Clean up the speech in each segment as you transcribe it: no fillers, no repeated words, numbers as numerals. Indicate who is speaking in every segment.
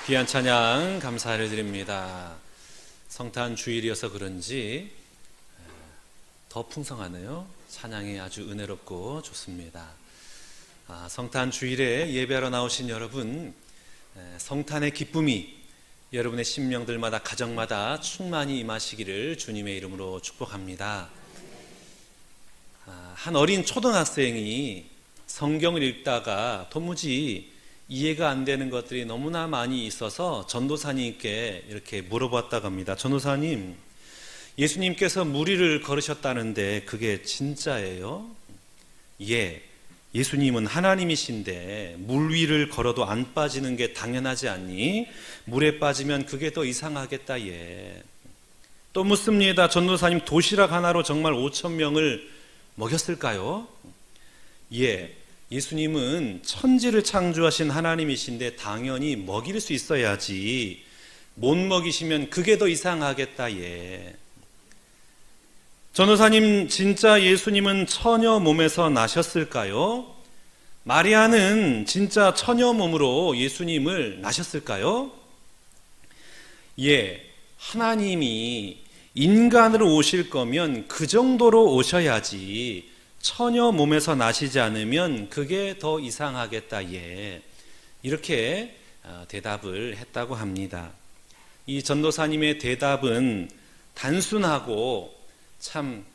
Speaker 1: 귀한 찬양 감사를 드립니다. 성탄 주일이어서 그런지 더 풍성하네요. 찬양이 아주 은혜롭고 좋습니다. 성탄 주일에 예배하러 나오신 여러분, 성탄의 기쁨이 여러분의 심령들마다 가정마다 충만히 임하시기를 주님의 이름으로 축복합니다. 한 어린 초등학생이 성경을 읽다가 도무지 이해가 안 되는 것들이 너무나 많이 있어서 전도사님께 이렇게 물어봤다고 합니다. 전도사님, 예수님께서 물 위를 걸으셨다는데 그게 진짜예요? 예, 예수님은 하나님이신데 물 위를 걸어도 안 빠지는 게 당연하지 않니? 물에 빠지면 그게 더 이상하겠다. 예. 또 묻습니다. 전도사님, 도시락 하나로 정말 5,000명을 먹였을까요? 예, 예수님은 천지를 창조하신 하나님이신데 당연히 먹일 수 있어야지, 못 먹이시면 그게 더 이상하겠다. 예. 전도사님, 진짜 예수님은 처녀 몸에서 나셨을까요? 마리아는 진짜 처녀 몸으로 예수님을 나셨을까요? 예, 하나님이 인간으로 오실 거면 그 정도로 오셔야지 처녀 몸에서 나시지 않으면 그게 더 이상하겠다. 예, 이렇게 대답을 했다고 합니다. 이 전도사님의 대답은 단순하고 참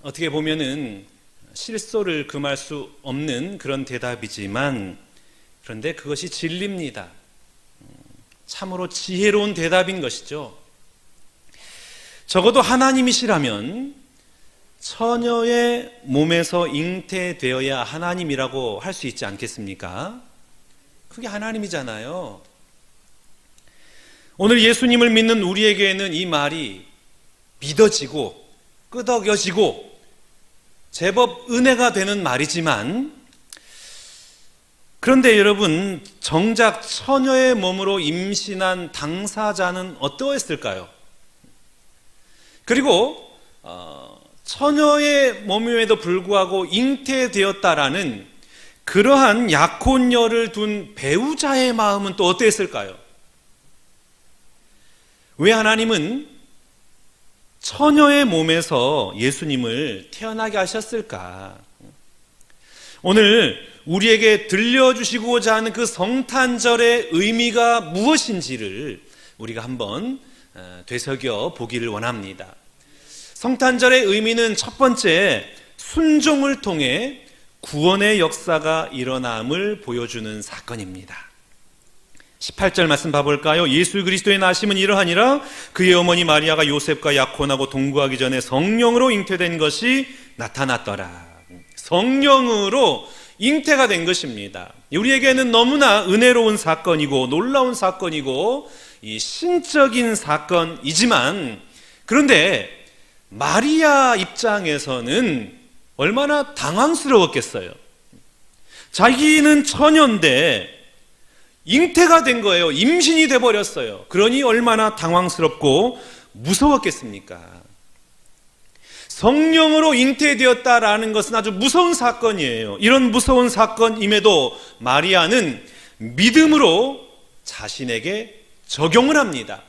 Speaker 1: 어떻게 보면은 실소를 금할 수 없는 그런 대답이지만, 그런데 그것이 진리입니다. 참으로 지혜로운 대답인 것이죠. 적어도 하나님이시라면 처녀의 몸에서 잉태되어야 하나님이라고 할 수 있지 않겠습니까? 그게 하나님이잖아요. 오늘 예수님을 믿는 우리에게는 이 말이 믿어지고 끄덕여지고 제법 은혜가 되는 말이지만, 그런데 여러분, 정작 처녀의 몸으로 임신한 당사자는 어떠했을까요? 그리고 처녀의 몸임에도 불구하고 잉태되었다라는 그러한 약혼녀를 둔 배우자의 마음은 또 어땠을까요? 왜 하나님은 처녀의 몸에서 예수님을 태어나게 하셨을까? 오늘 우리에게 들려주시고자 하는 그 성탄절의 의미가 무엇인지를 우리가 한번 되새겨 보기를 원합니다. 성탄절의 의미는 첫 번째, 순종을 통해 구원의 역사가 일어남을 보여주는 사건입니다. 18절 말씀 봐볼까요? 예수 그리스도의 나심은 이러하니라. 그의 어머니 마리아가 요셉과 약혼하고 동거하기 전에 성령으로 잉태된 것이 나타났더라. 성령으로 잉태가 된 것입니다. 우리에게는 너무나 은혜로운 사건이고 놀라운 사건이고 이 신적인 사건이지만, 그런데 마리아 입장에서는 얼마나 당황스러웠겠어요. 자기는 처녀인데 잉태가 된 거예요. 임신이 돼버렸어요. 그러니 얼마나 당황스럽고 무서웠겠습니까? 성령으로 잉태되었다라는 것은 아주 무서운 사건이에요. 이런 무서운 사건임에도 마리아는 믿음으로 자신에게 적용을 합니다.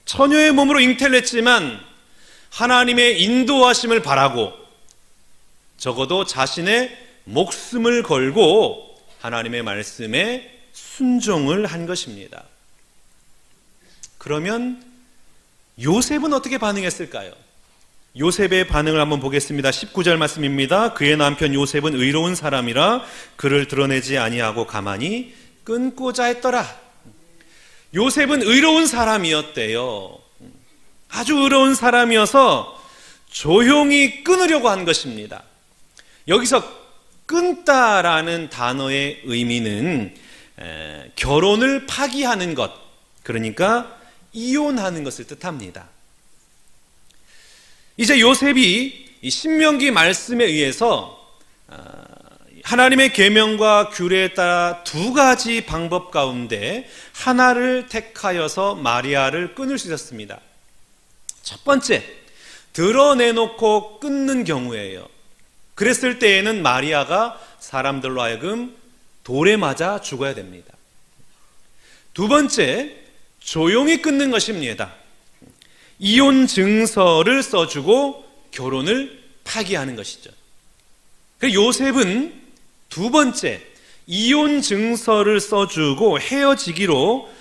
Speaker 1: 처녀의 몸으로 잉태를 했지만 하나님의 인도하심을 바라고 적어도 자신의 목숨을 걸고 하나님의 말씀에 순종을 한 것입니다. 그러면 요셉은 어떻게 반응했을까요? 요셉의 반응을 한번 보겠습니다. 19절 말씀입니다. 그의 남편 요셉은 의로운 사람이라 그를 드러내지 아니하고 가만히 끊고자 했더라. 요셉은 의로운 사람이었대요. 아주 의로운 사람이어서 조용히 끊으려고 한 것입니다. 여기서 끊다라는 단어의 의미는 결혼을 파기하는 것, 그러니까 이혼하는 것을 뜻합니다. 이제 요셉이 이 신명기 말씀에 의해서 하나님의 계명과 규례에 따라 두 가지 방법 가운데 하나를 택하여서 마리아를 끊을 수 있었습니다. 첫 번째, 드러내놓고 끊는 경우예요. 그랬을 때에는 마리아가 사람들로 하여금 돌에 맞아 죽어야 됩니다. 두 번째, 조용히 끊는 것입니다. 이혼 증서를 써주고 결혼을 파기하는 것이죠. 요셉은 두 번째, 이혼 증서를 써주고 헤어지기로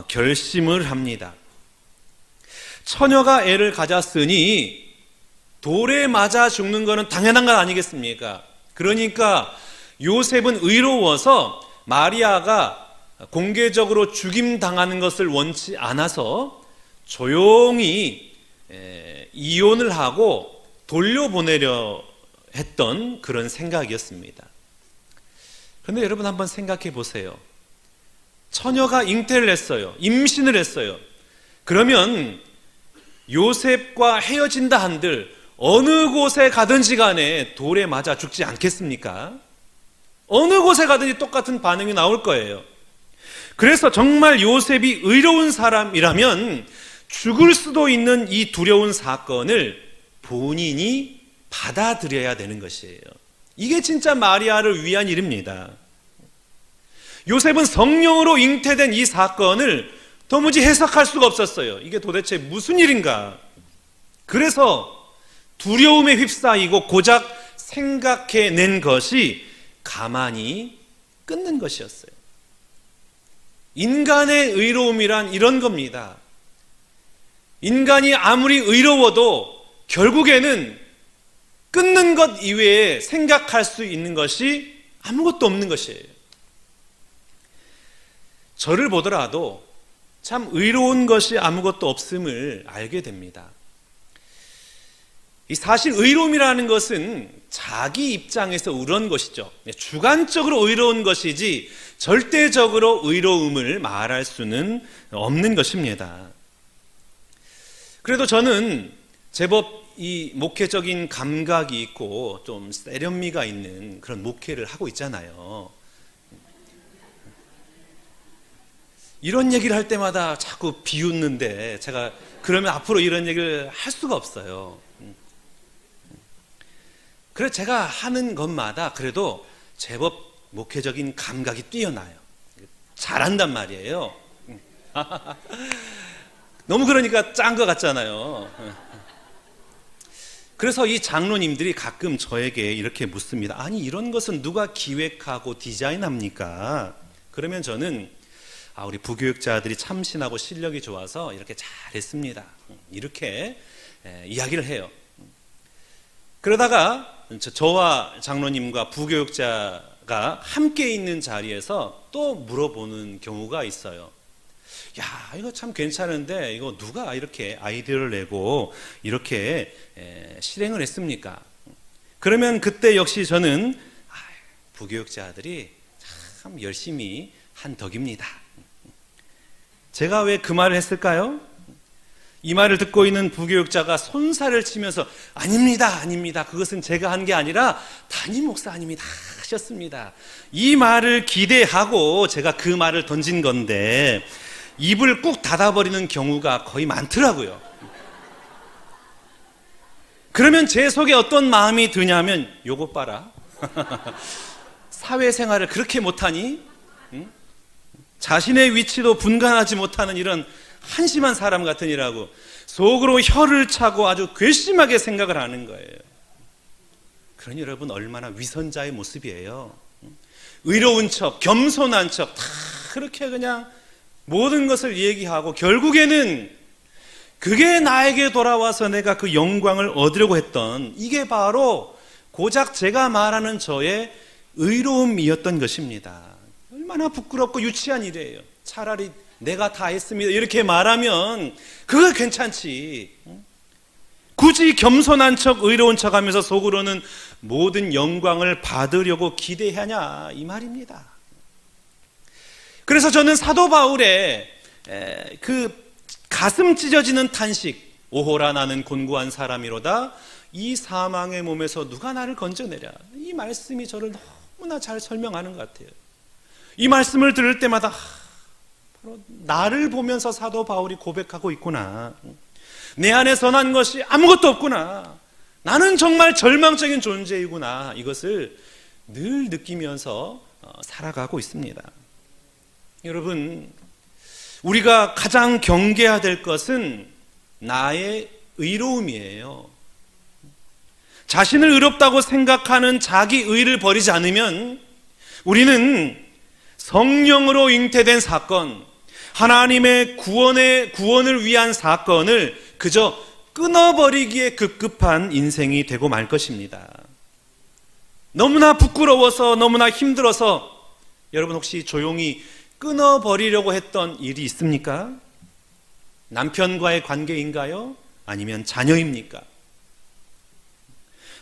Speaker 1: 결심을 합니다. 처녀가 애를 가졌으니 돌에 맞아 죽는 것은 당연한 것 아니겠습니까? 그러니까 요셉은 의로워서 마리아가 공개적으로 죽임당하는 것을 원치 않아서 조용히 이혼을 하고 돌려보내려 했던 그런 생각이었습니다. 그런데 여러분 한번 생각해 보세요. 처녀가 잉태를 했어요. 임신을 했어요. 그러면 요셉과 헤어진다 한들 어느 곳에 가든지 간에 돌에 맞아 죽지 않겠습니까? 어느 곳에 가든지 똑같은 반응이 나올 거예요. 그래서 정말 요셉이 의로운 사람이라면 죽을 수도 있는 이 두려운 사건을 본인이 받아들여야 되는 것이에요. 이게 진짜 마리아를 위한 일입니다. 요셉은 성령으로 잉태된 이 사건을 도무지 해석할 수가 없었어요. 이게 도대체 무슨 일인가? 그래서 두려움에 휩싸이고 고작 생각해낸 것이 가만히 끊는 것이었어요. 인간의 의로움이란 이런 겁니다. 인간이 아무리 의로워도 결국에는 끊는 것 이외에 생각할 수 있는 것이 아무것도 없는 것이에요. 저를 보더라도 참 의로운 것이 아무것도 없음을 알게 됩니다. 사실 의로움이라는 것은 자기 입장에서 의로운 것이죠. 주관적으로 의로운 것이지 절대적으로 의로움을 말할 수는 없는 것입니다. 그래도 저는 제법 이 목회적인 감각이 있고 좀 세련미가 있는 그런 목회를 하고 있잖아요. 이런 얘기를 할 때마다 자꾸 비웃는데 제가 그러면 앞으로 이런 얘기를 할 수가 없어요. 그래서 제가 하는 것마다 그래도 제법 목회적인 감각이 뛰어나요. 잘한단 말이에요. 너무 그러니까 짠 것 같잖아요. 그래서 이 장로님들이 가끔 저에게 이렇게 묻습니다. 아니 이런 것은 누가 기획하고 디자인합니까? 그러면 저는 우리 부교육자들이 참신하고 실력이 좋아서 이렇게 잘했습니다. 이렇게 이야기를 해요. 그러다가 저와 장로님과 부교육자가 함께 있는 자리에서 또 물어보는 경우가 있어요. 야, 이거 참 괜찮은데 이거 누가 이렇게 아이디어를 내고 이렇게 실행을 했습니까? 그러면 그때 역시 저는 부교육자들이 참 열심히 한 덕입니다. 제가 왜 그 말을 했을까요? 이 말을 듣고 있는 부교육자가 손살을 치면서 아닙니다. 그것은 제가 한 게 아니라 담임 목사님이 다 하셨습니다. 이 말을 기대하고 제가 그 말을 던진 건데 입을 꾹 닫아버리는 경우가 거의 많더라고요. 그러면 제 속에 어떤 마음이 드냐면 요것 봐라. 사회생활을 그렇게 못하니? 응? 자신의 위치도 분간하지 못하는 이런 한심한 사람 같으니라고 속으로 혀를 차고 아주 괘씸하게 생각을 하는 거예요. 그러니 여러분 얼마나 위선자의 모습이에요. 의로운 척, 겸손한 척 다 그렇게 그냥 모든 것을 얘기하고 결국에는 그게 나에게 돌아와서 내가 그 영광을 얻으려고 했던 이게 바로 고작 제가 말하는 저의 의로움이었던 것입니다. 얼마나 부끄럽고 유치한 일이에요. 차라리 내가 다 했습니다 이렇게 말하면 그거 괜찮지. 굳이 겸손한 척 의로운 척 하면서 속으로는 모든 영광을 받으려고 기대하냐 이 말입니다. 그래서 저는 사도 바울의 그 가슴 찢어지는 탄식 오호라 나는 곤고한 사람이로다 이 사망의 몸에서 누가 나를 건져내랴 이 말씀이 저를 너무나 잘 설명하는 것 같아요. 이 말씀을 들을 때마다 바로 나를 보면서 사도 바울이 고백하고 있구나. 내 안에 선한 것이 아무것도 없구나. 나는 정말 절망적인 존재이구나. 이것을 늘 느끼면서 살아가고 있습니다. 여러분 우리가 가장 경계해야 될 것은 나의 의로움이에요. 자신을 의롭다고 생각하는 자기 의를 버리지 않으면 우리는 성령으로 잉태된 사건, 하나님의 구원을 위한 사건을 그저 끊어버리기에 급급한 인생이 되고 말 것입니다. 너무나 부끄러워서, 너무나 힘들어서 여러분 혹시 조용히 끊어버리려고 했던 일이 있습니까? 남편과의 관계인가요? 아니면 자녀입니까?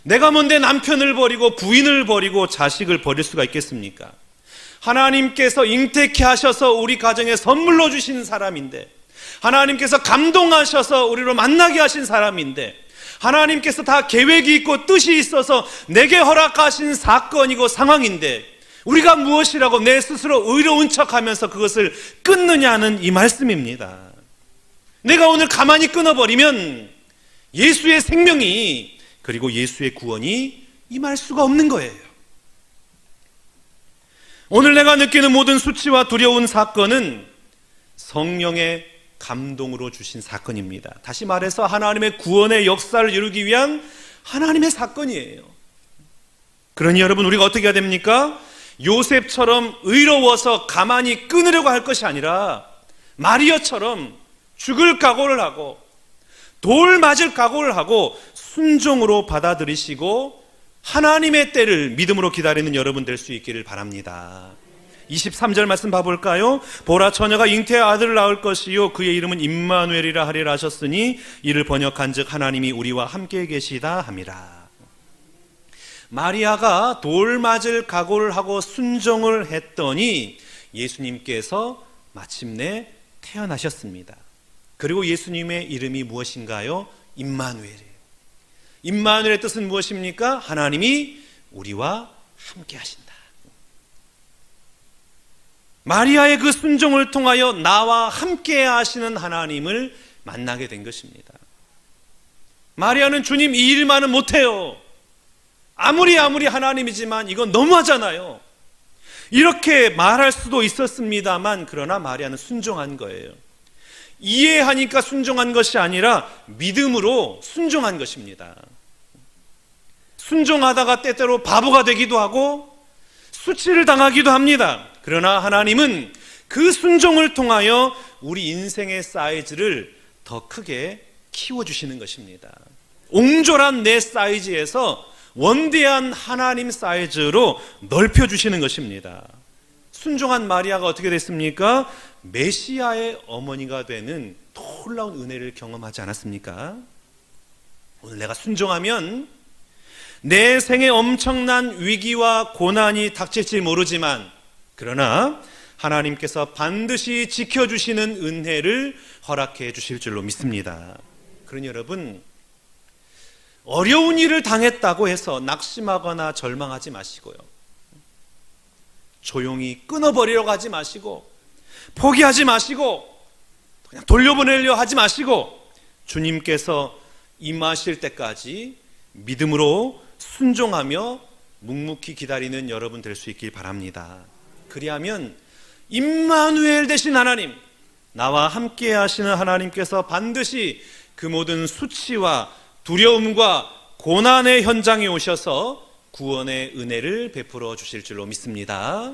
Speaker 1: 내가 뭔데 남편을 버리고 부인을 버리고 자식을 버릴 수가 있겠습니까? 하나님께서 잉태케 하셔서 우리 가정에 선물로 주신 사람인데, 하나님께서 감동하셔서 우리로 만나게 하신 사람인데, 하나님께서 다 계획이 있고 뜻이 있어서 내게 허락하신 사건이고 상황인데 우리가 무엇이라고 내 스스로 의로운 척하면서 그것을 끊느냐는 이 말씀입니다. 내가 오늘 가만히 끊어버리면 예수의 생명이, 그리고 예수의 구원이 임할 수가 없는 거예요. 오늘 내가 느끼는 모든 수치와 두려운 사건은 성령의 감동으로 주신 사건입니다. 다시 말해서 하나님의 구원의 역사를 이루기 위한 하나님의 사건이에요. 그러니 여러분, 우리가 어떻게 해야 됩니까? 요셉처럼 의로워서 가만히 끊으려고 할 것이 아니라 마리아처럼 죽을 각오를 하고 돌 맞을 각오를 하고 순종으로 받아들이시고 하나님의 때를 믿음으로 기다리는 여러분 될 수 있기를 바랍니다. 23절 말씀 봐볼까요? 보라, 처녀가 잉태의 아들을 낳을 것이요 그의 이름은 임마누엘이라 하리라 하셨으니 이를 번역한즉 하나님이 우리와 함께 계시다 함이라. 마리아가 돌 맞을 각오를 하고 순종을 했더니 예수님께서 마침내 태어나셨습니다. 그리고 예수님의 이름이 무엇인가요? 임마누엘이에요. 임마누엘의 뜻은 무엇입니까? 하나님이 우리와 함께 하신다. 마리아의 그 순종을 통하여 나와 함께 하시는 하나님을 만나게 된 것입니다. 마리아는 주님 이 일만은 못해요. 아무리 하나님이지만 이건 너무하잖아요. 이렇게 말할 수도 있었습니다만 그러나 마리아는 순종한 거예요. 이해하니까 순종한 것이 아니라 믿음으로 순종한 것입니다. 순종하다가 때때로 바보가 되기도 하고 수치를 당하기도 합니다. 그러나 하나님은 그 순종을 통하여 우리 인생의 사이즈를 더 크게 키워주시는 것입니다. 옹졸한 내 사이즈에서 원대한 하나님 사이즈로 넓혀주시는 것입니다. 순종한 마리아가 어떻게 됐습니까? 메시아의 어머니가 되는 놀라운 은혜를 경험하지 않았습니까? 오늘 내가 순종하면 내 생에 엄청난 위기와 고난이 닥칠지 모르지만 그러나 하나님께서 반드시 지켜주시는 은혜를 허락해 주실 줄로 믿습니다. 그러니 여러분, 어려운 일을 당했다고 해서 낙심하거나 절망하지 마시고요, 조용히 끊어버리려고 하지 마시고 포기하지 마시고 그냥 돌려보내려 하지 마시고 주님께서 임하실 때까지 믿음으로 순종하며 묵묵히 기다리는 여러분 될 수 있길 바랍니다. 그리하면 임마누엘 되신 하나님, 나와 함께 하시는 하나님께서 반드시 그 모든 수치와 두려움과 고난의 현장에 오셔서 구원의 은혜를 베풀어 주실 줄로 믿습니다.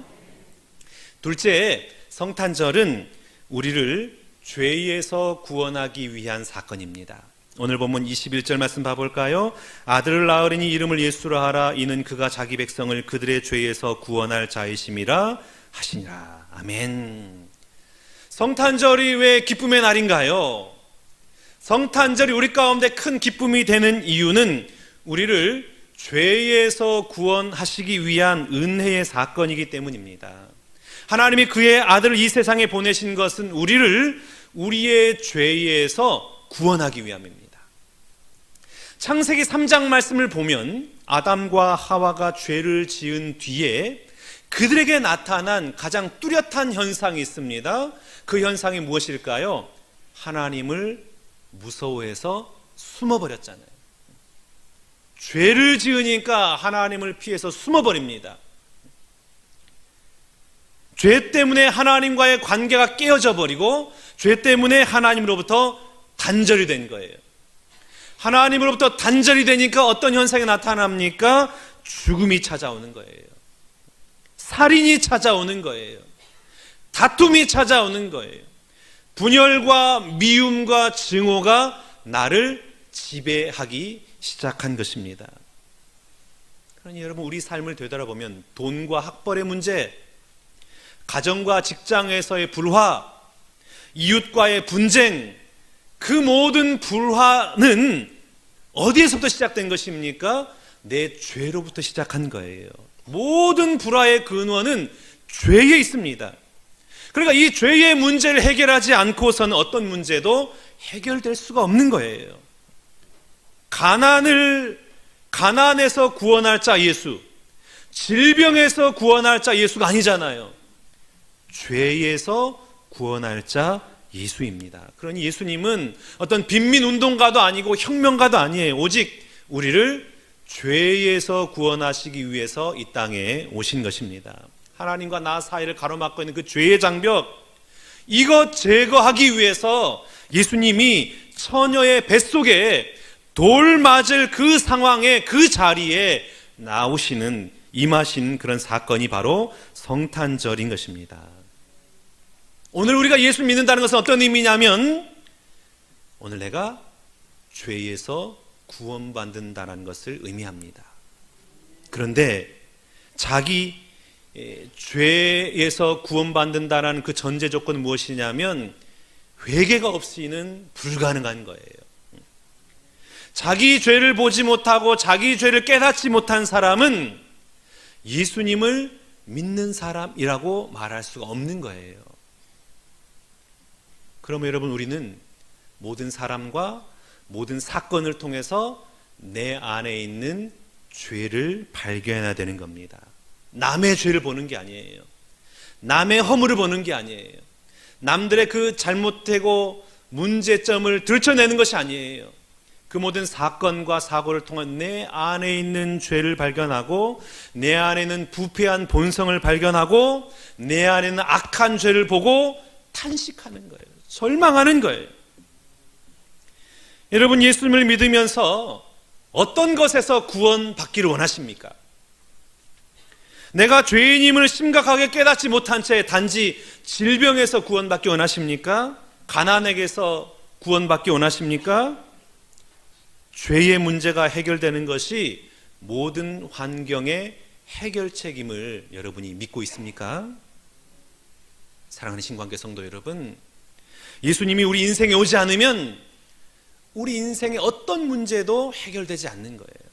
Speaker 1: 둘째, 성탄절은 우리를 죄에서 구원하기 위한 사건입니다. 오늘 본문 21절 말씀 봐볼까요? 아들을 낳으리니 이름을 예수라 하라. 이는 그가 자기 백성을 그들의 죄에서 구원할 자이심이라 하시니라. 아멘. 성탄절이 왜 기쁨의 날인가요? 성탄절이 우리 가운데 큰 기쁨이 되는 이유는 우리를 죄에서 구원하시기 위한 은혜의 사건이기 때문입니다. 하나님이 그의 아들을 이 세상에 보내신 것은 우리를 우리의 죄에서 구원하기 위함입니다. 창세기 3장 말씀을 보면 아담과 하와가 죄를 지은 뒤에 그들에게 나타난 가장 뚜렷한 현상이 있습니다. 그 현상이 무엇일까요? 하나님을 무서워해서 숨어버렸잖아요. 죄를 지으니까 하나님을 피해서 숨어버립니다. 죄 때문에 하나님과의 관계가 깨어져 버리고 죄 때문에 하나님으로부터 단절이 된 거예요. 하나님으로부터 단절이 되니까 어떤 현상이 나타납니까? 죽음이 찾아오는 거예요. 살인이 찾아오는 거예요. 다툼이 찾아오는 거예요. 분열과 미움과 증오가 나를 지배하기 시작한 것입니다. 그러니 여러분, 우리 삶을 되돌아보면 돈과 학벌의 문제, 가정과 직장에서의 불화, 이웃과의 분쟁, 그 모든 불화는 어디에서부터 시작된 것입니까? 내 죄로부터 시작한 거예요. 모든 불화의 근원은 죄에 있습니다. 그러니까 이 죄의 문제를 해결하지 않고서는 어떤 문제도 해결될 수가 없는 거예요. 가난에서 구원할 자 예수, 질병에서 구원할 자 예수가 아니잖아요. 죄에서 구원할 자 예수입니다. 그러니 예수님은 어떤 빈민운동가도 아니고 혁명가도 아니에요. 오직 우리를 죄에서 구원하시기 위해서 이 땅에 오신 것입니다. 하나님과 나 사이를 가로막고 있는 그 죄의 장벽, 이것 제거하기 위해서 예수님이 처녀의 뱃속에 돌 맞을 그 상황에, 그 자리에 나오시는, 임하신 그런 사건이 바로 성탄절인 것입니다. 오늘 우리가 예수 믿는다는 것은 어떤 의미냐면, 오늘 내가 죄에서 구원받는다는 것을 의미합니다. 그런데 자기 죄에서 구원받는다는 그 전제 조건은 무엇이냐면 회개가 없이는 불가능한 거예요. 자기 죄를 보지 못하고 자기 죄를 깨닫지 못한 사람은 예수님을 믿는 사람이라고 말할 수가 없는 거예요. 그러면 여러분, 우리는 모든 사람과 모든 사건을 통해서 내 안에 있는 죄를 발견해야 되는 겁니다. 남의 죄를 보는 게 아니에요. 남의 허물을 보는 게 아니에요. 남들의 그 잘못되고 문제점을 들춰내는 것이 아니에요. 그 모든 사건과 사고를 통한 내 안에 있는 죄를 발견하고, 내 안에 있는 부패한 본성을 발견하고, 내 안에 있는 악한 죄를 보고 탄식하는 거예요. 절망하는 거예요. 여러분, 예수님을 믿으면서 어떤 것에서 구원받기를 원하십니까? 내가 죄인임을 심각하게 깨닫지 못한 채 단지 질병에서 구원받기 원하십니까? 가난에게서 구원받기 원하십니까? 죄의 문제가 해결되는 것이 모든 환경의 해결책임을 여러분이 믿고 있습니까? 사랑하는 신관계 성도 여러분, 예수님이 우리 인생에 오지 않으면 우리 인생의 어떤 문제도 해결되지 않는 거예요.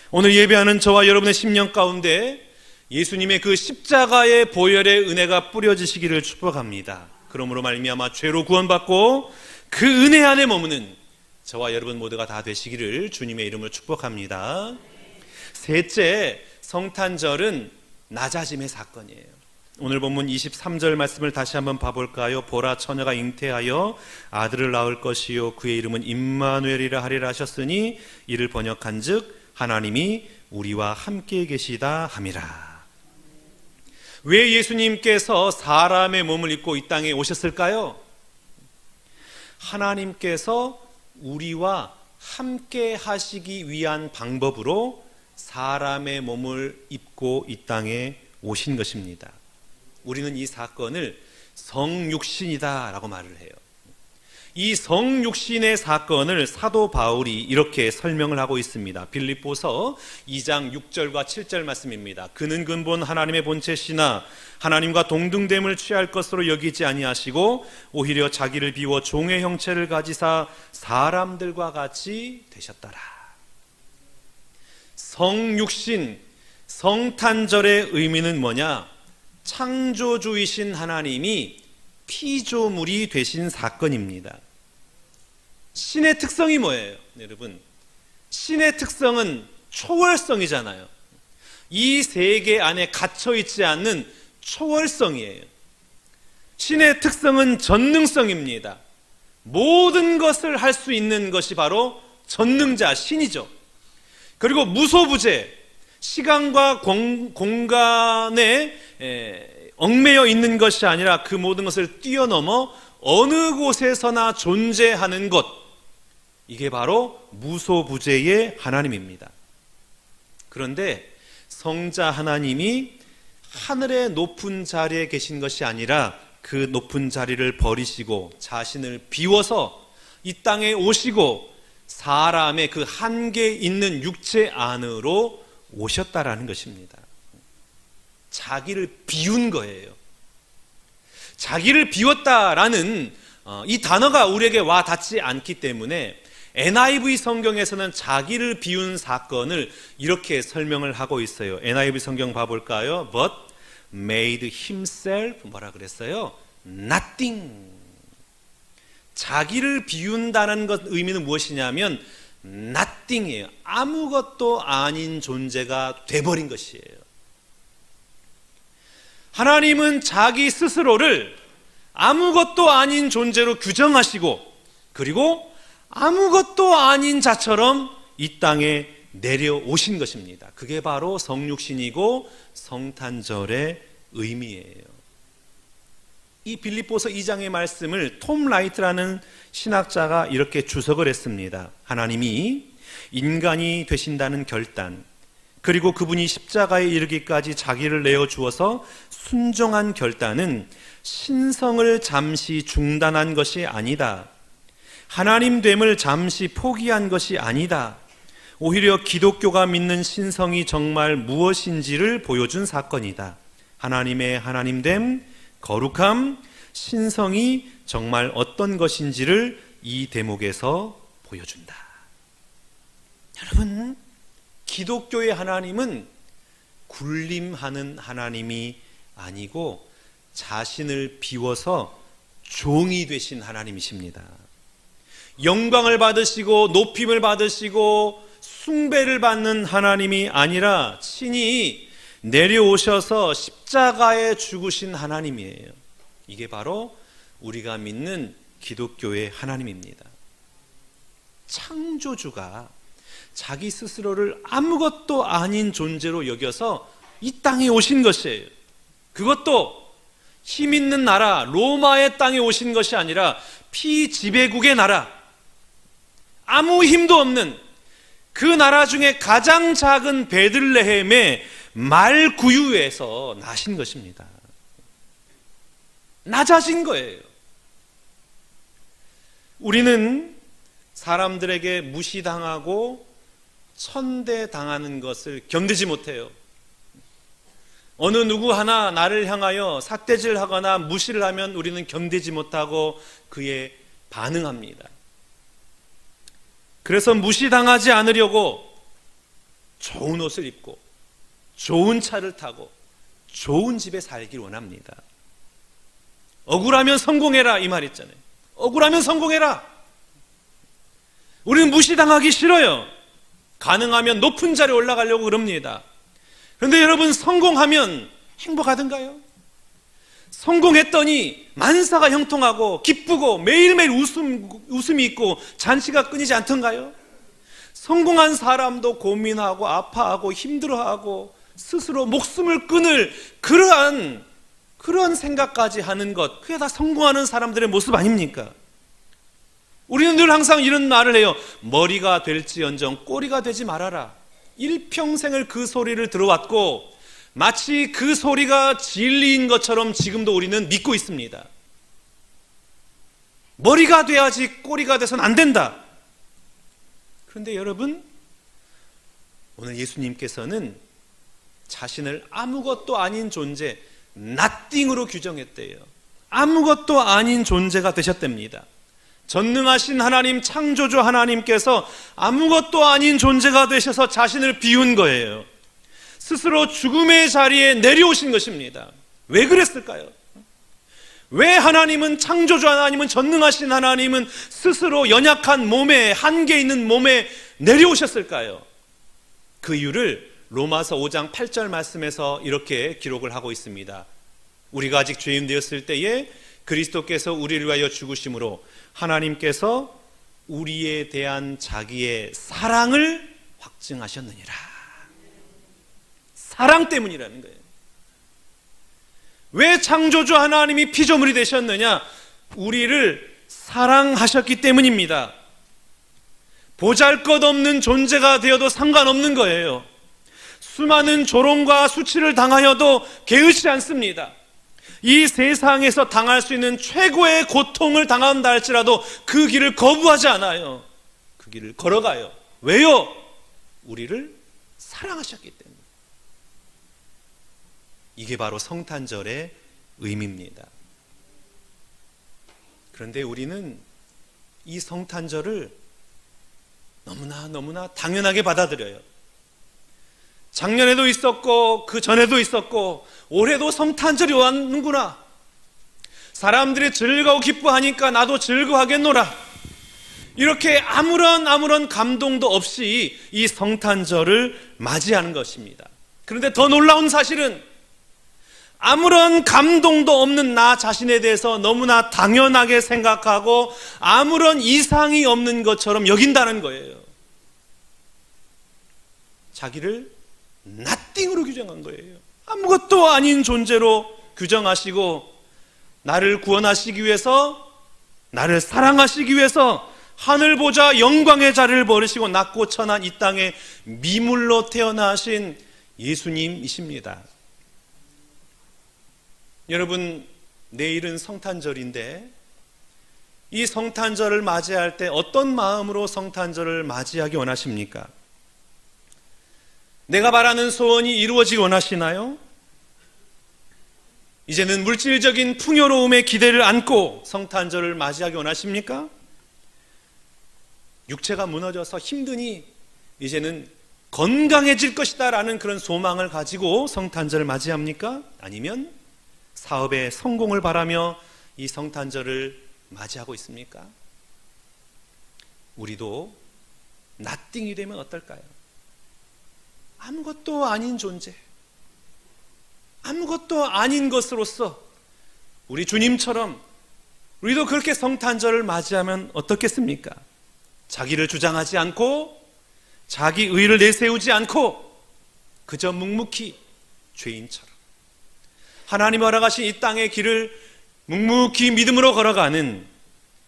Speaker 1: 오늘 예배하는 저와 여러분의 심령 가운데 예수님의 그 십자가의 보혈의 은혜가 뿌려지시기를 축복합니다. 그러므로 말미암아 죄로 구원받고 그 은혜 안에 머무는 저와 여러분 모두가 다 되시기를 주님의 이름으로 축복합니다. 셋째, 성탄절은 낮아짐의 사건이에요. 오늘 본문 23절 말씀을 다시 한번 봐볼까요? 보라, 처녀가 잉태하여 아들을 낳을 것이요 그의 이름은 임마누엘이라 하리라 하셨으니 이를 번역한즉 하나님이 우리와 함께 계시다 함이라. 왜 예수님께서 사람의 몸을 입고 이 땅에 오셨을까요? 하나님께서 우리와 함께 하시기 위한 방법으로 사람의 몸을 입고 이 땅에 오신 것입니다. 우리는 이 사건을 성육신이다 라고 말을 해요. 이 성육신의 사건을 사도 바울이 이렇게 설명을 하고 있습니다. 빌립보서 2장 6절과 7절 말씀입니다. 그는 근본 하나님의 본체시나 하나님과 동등됨을 취할 것으로 여기지 아니하시고 오히려 자기를 비워 종의 형체를 가지사 사람들과 같이 되셨더라. 성육신, 성탄절의 의미는 뭐냐? 창조주이신 하나님이 피조물이 되신 사건입니다. 신의 특성이 뭐예요? 여러분, 신의 특성은 초월성이잖아요. 이 세계 안에 갇혀있지 않는 초월성이에요. 신의 특성은 전능성입니다. 모든 것을 할 수 있는 것이 바로 전능자, 신이죠. 그리고 무소부재, 시간과 공간의 얽매여 있는 것이 아니라 그 모든 것을 뛰어넘어 어느 곳에서나 존재하는 것, 이게 바로 무소부재의 하나님입니다. 그런데 성자 하나님이 하늘의 높은 자리에 계신 것이 아니라 그 높은 자리를 버리시고 자신을 비워서 이 땅에 오시고 사람의 그 한계 있는 육체 안으로 오셨다라는 것입니다. 자기를 비운 거예요. 자기를 비웠다라는 이 단어가 우리에게 와 닿지 않기 때문에 NIV 성경에서는 자기를 비운 사건을 이렇게 설명을 하고 있어요. NIV 성경 봐볼까요? But made himself 뭐라 그랬어요? Nothing. 자기를 비운다는 것 의미는 무엇이냐면 nothing이에요. 아무것도 아닌 존재가 돼버린 것이에요. 하나님은 자기 스스로를 아무것도 아닌 존재로 규정하시고 그리고 아무것도 아닌 자처럼 이 땅에 내려오신 것입니다. 그게 바로 성육신이고 성탄절의 의미예요. 이 빌립보서 2장의 말씀을 톰 라이트라는 신학자가 이렇게 주석을 했습니다. 하나님이 인간이 되신다는 결단, 그리고 그분이 십자가에 이르기까지 자기를 내어주어서 순종한 결단은 신성을 잠시 중단한 것이 아니다. 하나님됨을 잠시 포기한 것이 아니다. 오히려 기독교가 믿는 신성이 정말 무엇인지를 보여준 사건이다. 하나님의 하나님됨, 거룩함, 신성이 정말 어떤 것인지를 이 대목에서 보여준다. 여러분, 기독교의 하나님은 군림하는 하나님이 아니고 자신을 비워서 종이 되신 하나님이십니다. 영광을 받으시고 높임을 받으시고 숭배를 받는 하나님이 아니라 친히 내려오셔서 십자가에 죽으신 하나님이에요. 이게 바로 우리가 믿는 기독교의 하나님입니다. 창조주가 자기 스스로를 아무것도 아닌 존재로 여겨서 이 땅에 오신 것이에요. 그것도 힘 있는 나라 로마의 땅에 오신 것이 아니라 피지배국의 나라, 아무 힘도 없는 그 나라 중에 가장 작은 베들레헴의 말구유에서 나신 것입니다. 낮아진 거예요. 우리는 사람들에게 무시당하고 천대당하는 것을 견디지 못해요. 어느 누구 하나 나를 향하여 삿대질하거나 무시를 하면 우리는 견디지 못하고 그에 반응합니다. 그래서 무시당하지 않으려고 좋은 옷을 입고 좋은 차를 타고 좋은 집에 살길 원합니다. 억울하면 성공해라 이 말 있잖아요. 억울하면 성공해라. 우리는 무시당하기 싫어요. 가능하면 높은 자리에 올라가려고 그럽니다. 그런데 여러분, 성공하면 행복하던가요? 성공했더니 만사가 형통하고 기쁘고 매일매일 웃음이 있고 잔치가 끊이지 않던가요? 성공한 사람도 고민하고 아파하고 힘들어하고 스스로 목숨을 끊을 그런 생각까지 하는 것, 그게 다 성공하는 사람들의 모습 아닙니까? 우리는 늘 항상 이런 말을 해요. 머리가 될지언정 꼬리가 되지 말아라. 일평생을 그 소리를 들어왔고 마치 그 소리가 진리인 것처럼 지금도 우리는 믿고 있습니다. 머리가 돼야지 꼬리가 돼서는 안 된다. 그런데 여러분, 오늘 예수님께서는 자신을 아무것도 아닌 존재, nothing으로 규정했대요. 아무것도 아닌 존재가 되셨답니다. 전능하신 하나님, 창조주 하나님께서 아무것도 아닌 존재가 되셔서 자신을 비운 거예요. 스스로 죽음의 자리에 내려오신 것입니다. 왜 그랬을까요? 왜 하나님은, 창조주 하나님은, 전능하신 하나님은 스스로 연약한 몸에, 한계 있는 몸에 내려오셨을까요? 그 이유를 로마서 5장 8절 말씀에서 이렇게 기록을 하고 있습니다. 우리가 아직 죄인 되었을 때에 그리스도께서 우리를 위하여 죽으심으로 하나님께서 우리에 대한 자기의 사랑을 확증하셨느니라. 사랑 때문이라는 거예요. 왜 창조주 하나님이 피조물이 되셨느냐? 우리를 사랑하셨기 때문입니다. 보잘것없는 존재가 되어도 상관없는 거예요. 수많은 조롱과 수치를 당하여도 개의치 않습니다. 이 세상에서 당할 수 있는 최고의 고통을 당한다 할지라도 그 길을 거부하지 않아요. 그 길을 걸어가요. 왜요? 우리를 사랑하셨기 때문에. 이게 바로 성탄절의 의미입니다. 그런데 우리는 이 성탄절을 너무나 당연하게 받아들여요. 작년에도 있었고 그 전에도 있었고 올해도 성탄절이 왔는구나. 사람들이 즐거워 기뻐하니까 나도 즐거워하겠노라. 이렇게 아무런 감동도 없이 이 성탄절을 맞이하는 것입니다. 그런데 더 놀라운 사실은 아무런 감동도 없는 나 자신에 대해서 너무나 당연하게 생각하고 아무런 이상이 없는 것처럼 여긴다는 거예요. 자기를 nothing으로 규정한 거예요. 아무것도 아닌 존재로 규정하시고 나를 구원하시기 위해서, 나를 사랑하시기 위해서 하늘 보좌 영광의 자리를 버리시고 낮고 천한 이 땅에 미물로 태어나신 예수님이십니다. 여러분, 내일은 성탄절인데 이 성탄절을 맞이할 때 어떤 마음으로 성탄절을 맞이하기 원하십니까? 내가 바라는 소원이 이루어지기 원하시나요? 이제는 물질적인 풍요로움에 기대를 안고 성탄절을 맞이하기 원하십니까? 육체가 무너져서 힘드니 이제는 건강해질 것이다 라는 그런 소망을 가지고 성탄절을 맞이합니까? 아니면 사업의 성공을 바라며 이 성탄절을 맞이하고 있습니까? 우리도 nothing이 되면 어떨까요? 아무것도 아닌 존재, 아무것도 아닌 것으로서 우리 주님처럼 우리도 그렇게 성탄절을 맞이하면 어떻겠습니까? 자기를 주장하지 않고 자기 의를 내세우지 않고 그저 묵묵히 죄인처럼 하나님이 허락하신 이 땅의 길을 묵묵히 믿음으로 걸어가는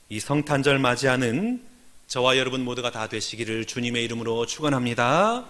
Speaker 1: 이 성탄절 맞이하는 저와 여러분 모두가 다 되시기를 주님의 이름으로 축원합니다.